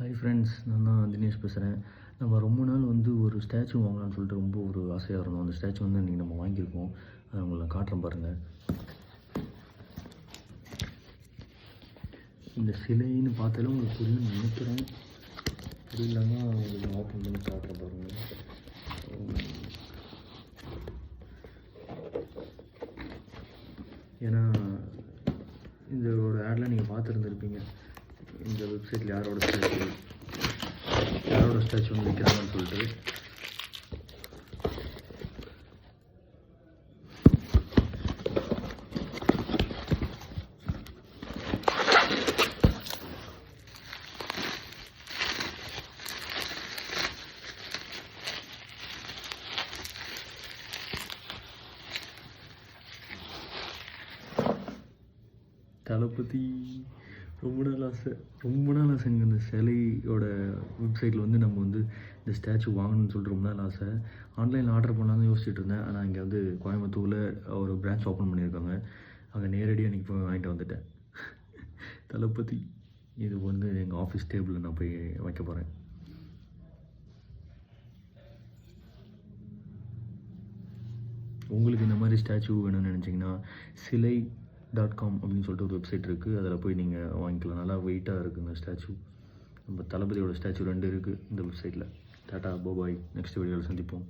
Hi friends, நான் தான் தினேஷ் பேசுகிறேன். நம்ம ரொம்ப நாள் ஒரு ஸ்டாச்சு வாங்கலாம்னு சொல்லிட்டு ரொம்ப ஒரு ஆசையாக இருந்தோம். அந்த ஸ்டாச்சு இன்றைக்கி நம்ம வாங்கியிருக்கோம். அதை உங்களை காட்டுறேன் பாருங்கள். இந்த சிலைன்னு பார்த்தாலும் உங்களுக்கு புரியும் நினைக்கிறேன். புரியலன்னா உங்களுக்கு ஓப்பன் பண்ணி காட்டுறேன் பாருங்கள். ஏன்னா இதோட ஆட்லாம் நீங்கள் பார்த்துருந்துருப்பீங்க. இந்த வெப்சைட்டில் யாரோட ஸ்டாச்சு விற்கிறாங்கன்னு சொல்லிட்டு. தளபதி ரொம்ப நாள் ஆசைங்க. இந்த சிலையோட வெப்சைட்டில் நம்ம இந்த ஸ்டாச்சு வாங்கணும்னு சொல்லிட்டு ரொம்ப நாள் ஆசை. ஆன்லைனில் ஆர்டர் பண்ணலான்னு யோசிச்சுட்டு இருந்தேன். ஆனால் இங்கே கோயம்புத்தூரில் ஒரு பிரான்ச் ஓப்பன் பண்ணியிருக்காங்க. அங்கே நேரடியாக இன்றைக்கி போய் வாங்கிட்டு வந்துட்டேன். தளபதி இது எங்கள் ஆஃபீஸ் டேபிளில் நான் போய் வைக்க போகிறேன். உங்களுக்கு இந்த மாதிரி ஸ்டாச்சு வேணும்னு நினச்சிங்கன்னா silai.com அப்படின்னு சொல்லிட்டு ஒரு வெப்சைட் இருக்குது. அதில் போய் நீங்கள் வாங்கிக்கலாம். நல்லா வெயிட்டாக இருக்குங்க ஸ்டாச்சு. நம்ம தளபதியோட ஸ்டாச்சு 2 இருக்குது இந்த வெப்சைட்டில். டாட்டா, பாய். நெக்ஸ்ட் வீடியோவில் சந்திப்போம்.